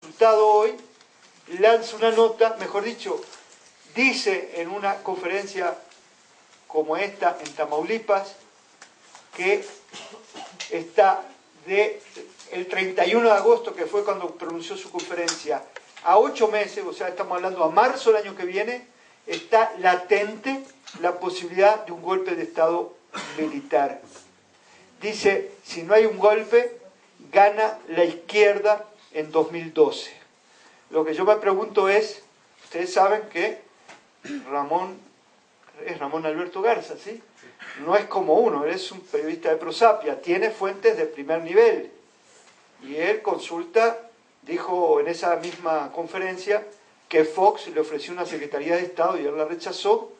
resultado hoy, lanza una nota, mejor dicho, dice en una conferencia como esta en Tamaulipas, que está el 31 de agosto, que fue cuando pronunció su conferencia, a 8 meses, o sea, estamos hablando a marzo del año que viene, está latente la posibilidad de un golpe de Estado militar. Dice, si no hay un golpe, gana la izquierda en 2012. Lo que yo me pregunto es, ustedes saben que Ramón Alberto Garza, ¿sí? No es como uno, él es un periodista de Prosapia, tiene fuentes de primer nivel. Y él consulta, dijo en esa misma conferencia, que Fox le ofreció una Secretaría de Estado y él la rechazó.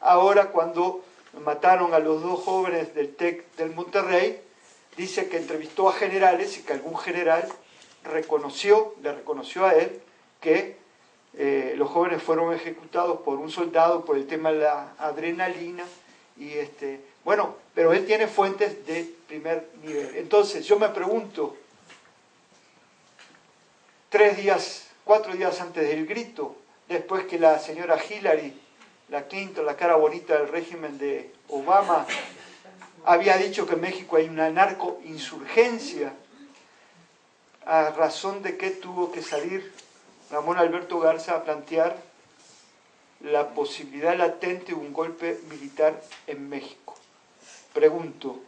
Ahora, cuando mataron a los 2 jóvenes del TEC del Monterrey, dice que entrevistó a generales y que algún general le reconoció a él que los jóvenes fueron ejecutados por un soldado por el tema de la adrenalina. Bueno, pero él tiene fuentes de primer nivel. Entonces, yo me pregunto, 4 días antes del grito, después que la señora Hillary, la Clinton, la cara bonita del régimen de Obama, había dicho que en México hay una narcoinsurgencia, ¿a razón de qué tuvo que salir Ramón Alberto Garza a plantear la posibilidad latente de un golpe militar en México? Pregunto,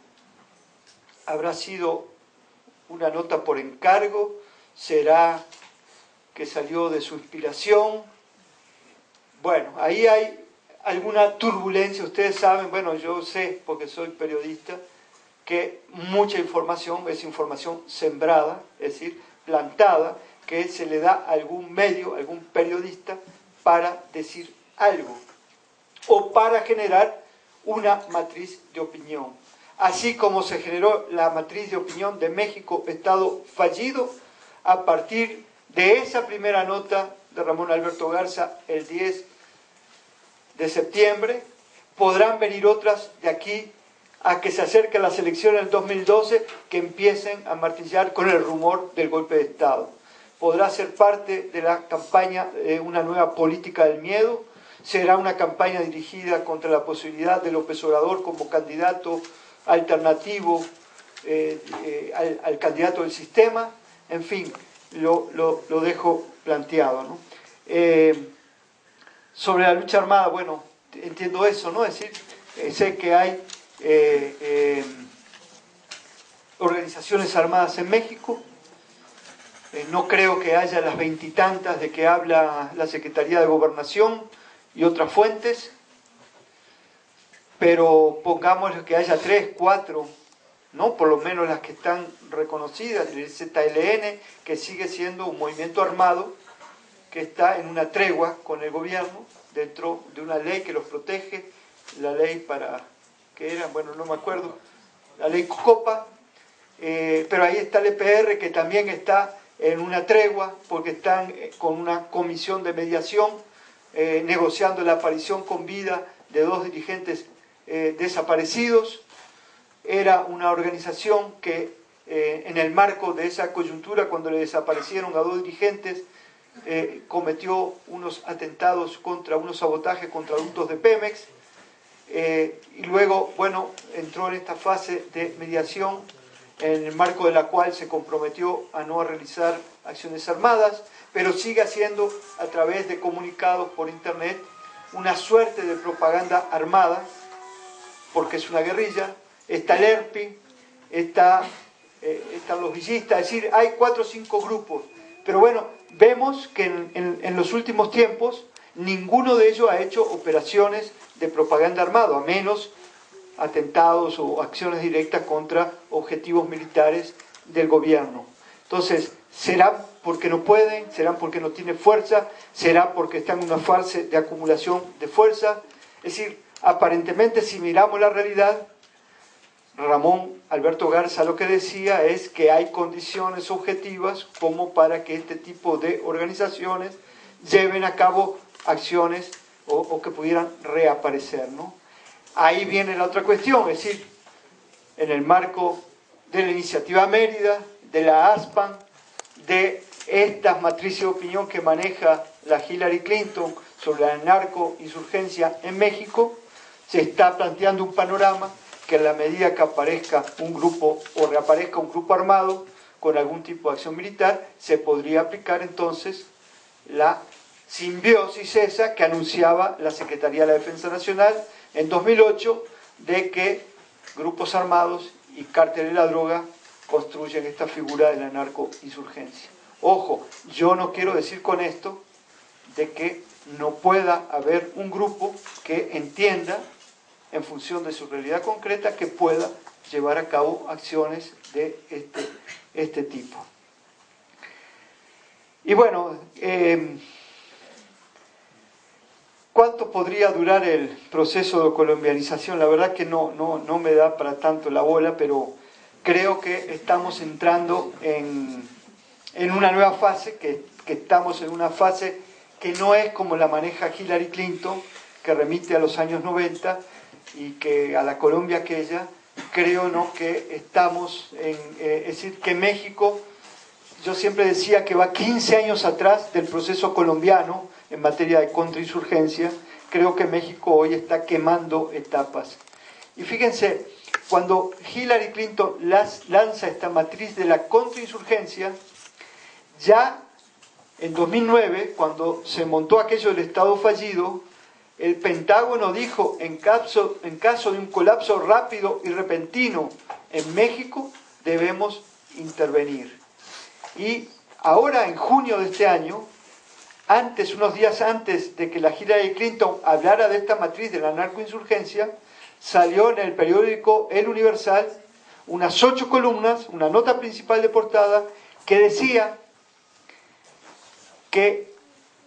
¿habrá sido una nota por encargo? ¿Será que salió de su inspiración? Bueno, ahí hay alguna turbulencia. Ustedes saben, bueno, yo sé, porque soy periodista, que mucha información es información sembrada, es decir, plantada, que se le da a algún medio, a algún periodista, para decir algo, o para generar una matriz de opinión. Así como se generó la matriz de opinión de México, Estado fallido, a partir de esa primera nota de Ramón Alberto Garza, el 10 de septiembre, podrán venir otras de aquí a que se acerque las elecciones del 2012, que empiecen a martillar con el rumor del golpe de Estado. Podrá ser parte de la campaña de una nueva política del miedo, será una campaña dirigida contra la posibilidad de López Obrador como candidato alternativo al candidato del sistema. En fin, lo dejo planteado, ¿no? Sobre la lucha armada, bueno, entiendo eso, ¿no? Es decir, sé que hay organizaciones armadas en México. No creo que haya las 20 y tantas de que habla la Secretaría de Gobernación y otras fuentes, pero pongamos que haya 3, 4, ¿no? Por lo menos las que están reconocidas, el ZLN, que sigue siendo un movimiento armado, que está en una tregua con el gobierno, dentro de una ley que los protege, la ley ¿qué era? Bueno, no me acuerdo, la ley Copa, pero ahí está el EPR, que también está en una tregua, porque están con una comisión de mediación, negociando la aparición con vida de 2 dirigentes desaparecidos. Era una organización que en el marco de esa coyuntura, cuando le desaparecieron a 2 dirigentes, cometió unos atentados unos sabotajes contra adultos de Pemex, y luego, bueno, entró en esta fase de mediación, en el marco de la cual se comprometió a no realizar acciones armadas, pero sigue haciendo a través de comunicados por internet una suerte de propaganda armada, porque es una guerrilla. Está el ERPI, están los villistas, es decir, hay 4 o 5 grupos, pero bueno, vemos que en los últimos tiempos ninguno de ellos ha hecho operaciones de propaganda armada, a menos atentados o acciones directas contra objetivos militares del gobierno. Entonces, ¿será porque no pueden? ¿Será porque no tienen fuerza? ¿Será porque están en una fase de acumulación de fuerza? Es decir, aparentemente, si miramos la realidad, Ramón Alberto Garza lo que decía es que hay condiciones objetivas como para que este tipo de organizaciones lleven a cabo acciones o que pudieran reaparecer, ¿no? Ahí viene la otra cuestión, es decir, en el marco de la iniciativa Mérida, de la ASPAN, de estas matrices de opinión que maneja la Hillary Clinton sobre la narcoinsurgencia en México, se está planteando un panorama que en la medida que aparezca un grupo o reaparezca un grupo armado con algún tipo de acción militar, se podría aplicar entonces la simbiosis esa que anunciaba la Secretaría de la Defensa Nacional en 2008, de que grupos armados y cárteles de la droga construyen esta figura de la narcoinsurgencia. Ojo, yo no quiero decir con esto de que no pueda haber un grupo que entienda, en función de su realidad concreta, que pueda llevar a cabo acciones de este tipo. Y bueno, ¿cuánto podría durar el proceso de colombianización? La verdad que no me da para tanto la bola, pero creo que estamos entrando en una nueva fase, que estamos en una fase que no es como la maneja Hillary Clinton, que remite a los años 90 y que a la Colombia aquella. Creo no que estamos es decir, que México, yo siempre decía que va 15 años atrás del proceso colombiano en materia de contrainsurgencia. Creo que México hoy está quemando etapas. Y fíjense, cuando Hillary Clinton lanza esta matriz de la contrainsurgencia, ya en 2009, cuando se montó aquello del Estado fallido, el Pentágono dijo, en caso de un colapso rápido y repentino en México, debemos intervenir. Y ahora, en junio de este año, unos días antes de que la Hillary Clinton hablara de esta matriz de la narcoinsurgencia, salió en el periódico El Universal unas 8 columnas, una nota principal de portada, que decía que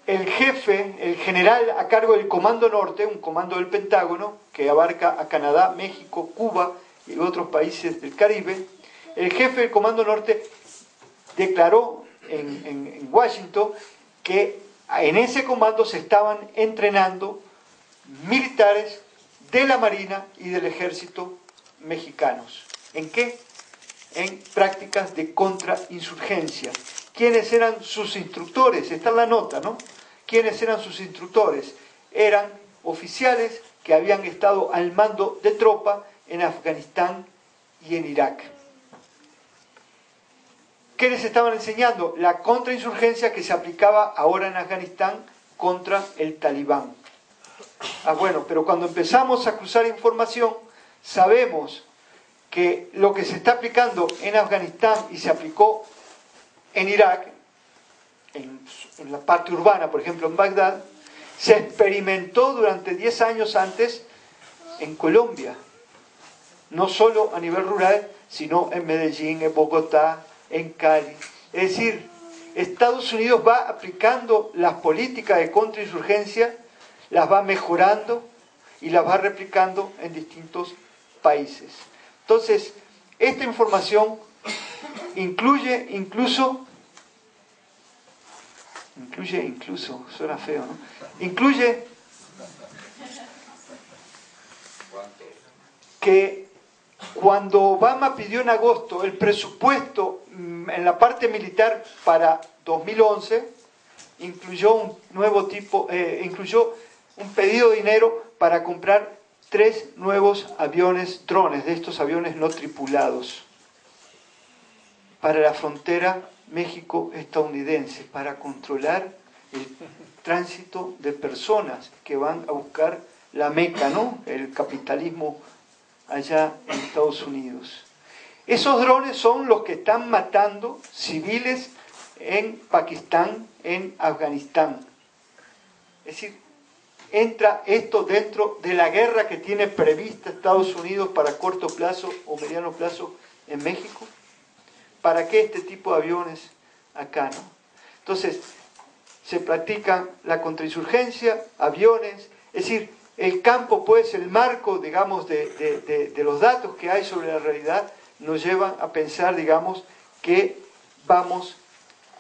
el jefe, el general a cargo del Comando Norte, un comando del Pentágono, que abarca a Canadá, México, Cuba y otros países del Caribe, el jefe del Comando Norte declaró en Washington que en ese comando se estaban entrenando militares de la Marina y del Ejército mexicanos. ¿En qué? En prácticas de contrainsurgencia. ¿Quiénes eran sus instructores? Está en la nota, ¿no? ¿Quiénes eran sus instructores? Eran oficiales que habían estado al mando de tropa en Afganistán y en Irak. ¿Qué les estaban enseñando? La contrainsurgencia que se aplicaba ahora en Afganistán contra el Talibán. Bueno, pero cuando empezamos a cruzar información, sabemos que lo que se está aplicando en Afganistán y se aplicó en Irak, en la parte urbana, por ejemplo en Bagdad, se experimentó durante 10 años antes en Colombia, no solo a nivel rural, sino en Medellín, en Bogotá, en Cali. Es decir, Estados Unidos va aplicando las políticas de contrainsurgencia, las va mejorando y las va replicando en distintos países. Entonces, esta información incluye incluso, suena feo, ¿no? Incluye que cuando Obama pidió en agosto el presupuesto en la parte militar para 2011, incluyó un nuevo tipo, incluyó un pedido de dinero para comprar 3 nuevos aviones drones, de estos aviones no tripulados, para la frontera México-estadounidense, para controlar el tránsito de personas que van a buscar la Meca, ¿no? El capitalismo allá en Estados Unidos. Esos drones son los que están matando civiles en Pakistán, en Afganistán. Es decir, entra esto dentro de la guerra que tiene prevista Estados Unidos para corto plazo o mediano plazo en México. ¿Para qué este tipo de aviones acá, no? Entonces, se practica la contrainsurgencia, aviones, es decir, el campo, pues, el marco, digamos, de los datos que hay sobre la realidad, nos llevan a pensar, digamos, que vamos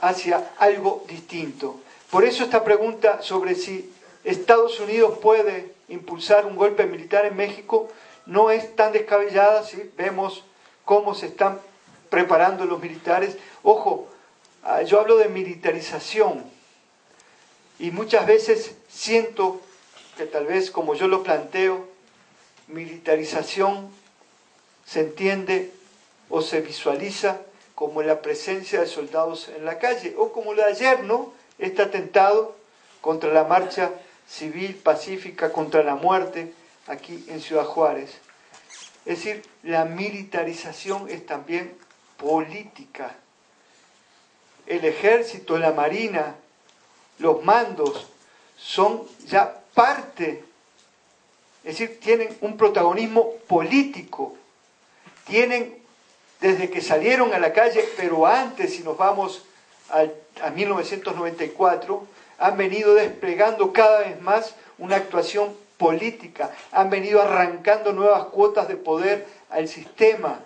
hacia algo distinto. Por eso esta pregunta sobre si Estados Unidos puede impulsar un golpe militar en México no es tan descabellada si vemos cómo se están preparando los militares. Ojo, yo hablo de militarización y muchas veces siento que tal vez como yo lo planteo, militarización se entiende o se visualiza como la presencia de soldados en la calle, o como lo de ayer, ¿no? Este atentado contra la marcha civil pacífica contra la muerte aquí en Ciudad Juárez. Es decir, la militarización es también política. El ejército, la marina, los mandos son ya parte, es decir, tienen un protagonismo político, tienen desde que salieron a la calle, pero antes, si nos vamos a 1994, han venido desplegando cada vez más una actuación política, han venido arrancando nuevas cuotas de poder al sistema,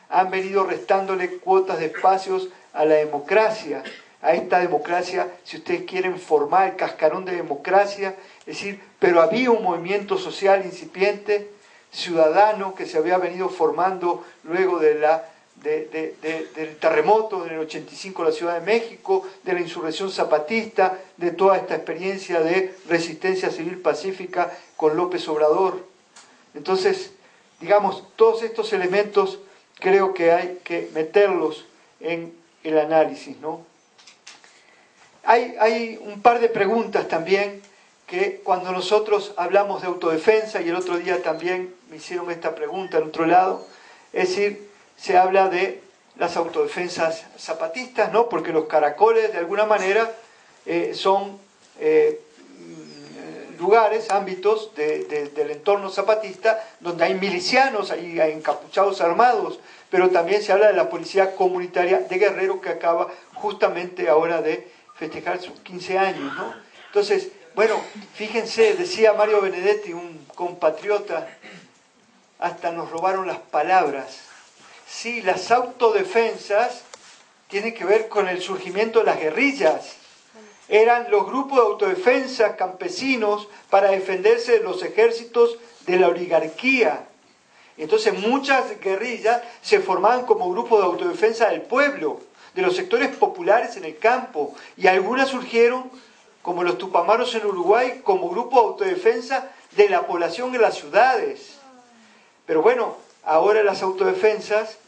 han venido restándole cuotas de espacios a la democracia, a esta democracia, si ustedes quieren formar el cascarón de democracia, es decir, pero había un movimiento social incipiente, ciudadano, que se había venido formando luego del terremoto del 85 en la Ciudad de México, de la insurrección zapatista, de toda esta experiencia de resistencia civil pacífica con López Obrador. Entonces, digamos, todos estos elementos creo que hay que meterlos en el análisis, ¿no? Hay un par de preguntas también que cuando nosotros hablamos de autodefensa, y el otro día también me hicieron esta pregunta al otro lado, es decir, se habla de las autodefensas zapatistas, ¿no? Porque los caracoles, de alguna manera, son lugares, ámbitos del entorno zapatista, donde hay milicianos, hay encapuchados armados, pero también se habla de la policía comunitaria de Guerrero, que acaba justamente ahora de festejar sus 15 años, ¿no? Entonces, bueno, fíjense, decía Mario Benedetti, un compatriota, hasta nos robaron las palabras. Sí, las autodefensas tienen que ver con el surgimiento de las guerrillas. Eran los grupos de autodefensa campesinos para defenderse de los ejércitos de la oligarquía. Entonces muchas guerrillas se formaban como grupos de autodefensa del pueblo, de los sectores populares en el campo, y algunas surgieron, como los tupamaros en Uruguay, como grupo de autodefensa de la población en las ciudades. Pero bueno, ahora las autodefensas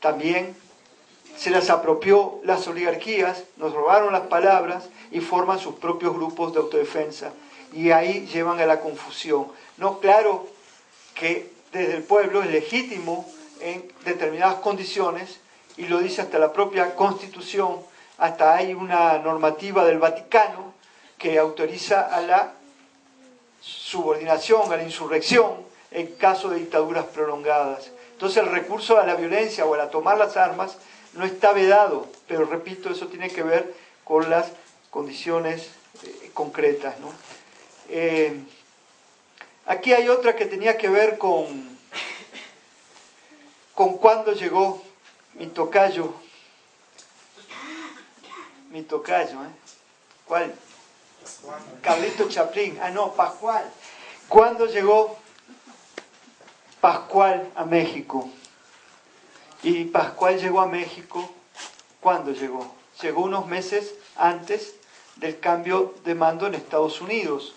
también se las apropió las oligarquías, nos robaron las palabras y forman sus propios grupos de autodefensa. Y ahí llevan a la confusión. No, claro que desde el pueblo es legítimo en determinadas condiciones, y lo dice hasta la propia Constitución, hasta hay una normativa del Vaticano que autoriza a la subordinación, a la insurrección, en caso de dictaduras prolongadas. Entonces el recurso a la violencia o a tomar las armas no está vedado, pero repito, eso tiene que ver con las condiciones concretas, ¿no? Aquí hay otra que tenía que ver con cuándo llegó mi tocayo, ¿cuál? Carlito Chaplin, Pascual. ¿Cuándo llegó Pascual a México? Y Pascual llegó a México, ¿cuándo llegó? Llegó unos meses antes del cambio de mando en Estados Unidos.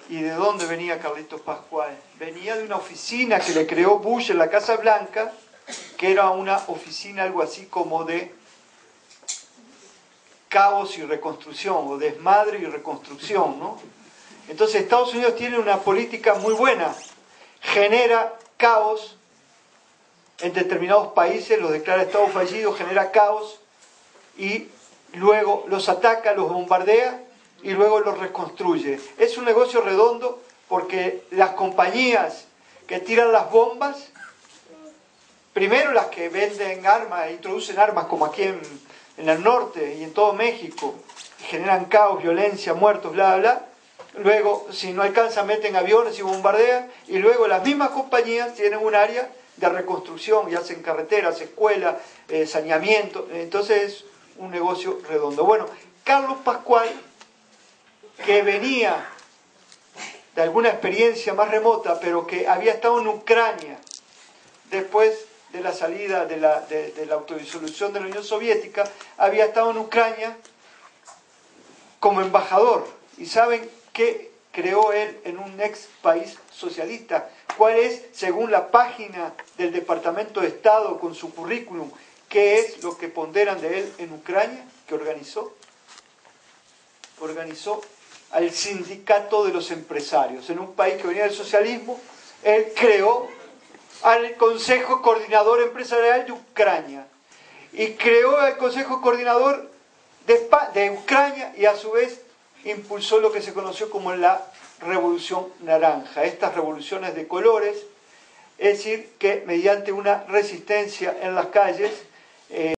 ¿Y de dónde venía Carlitos Pascual? Venía de una oficina que le creó Bush en la Casa Blanca, que era una oficina algo así como de caos y reconstrucción, o desmadre y reconstrucción, ¿no? Entonces Estados Unidos tiene una política muy buena, genera caos en determinados países, los declara Estado fallido, genera caos y luego los ataca, los bombardea y luego los reconstruye. Es un negocio redondo porque las compañías que tiran las bombas, primero las que venden armas, introducen armas como aquí en el norte y en todo México, generan caos, violencia, muertos, bla, bla, bla. Luego, si no alcanzan, meten aviones y bombardean, y luego las mismas compañías tienen un área de reconstrucción y hacen carreteras, escuelas, saneamiento. Entonces es un negocio redondo. Bueno, Carlos Pascual, que venía de alguna experiencia más remota, pero que había estado en Ucrania, después de la salida de la autodisolución de la Unión Soviética, había estado en Ucrania como embajador. ¿Y saben qué creó él en un ex país socialista? ¿Cuál es, según la página del Departamento de Estado con su currículum, qué es lo que ponderan de él en Ucrania? ¿Qué organizó? Organizó al sindicato de los empresarios. En un país que venía del socialismo, él creó al Consejo Coordinador Empresarial de Ucrania y creó el Consejo Coordinador de Ucrania, y a su vez impulsó lo que se conoció como la Revolución Naranja, estas revoluciones de colores, es decir, que mediante una resistencia en las calles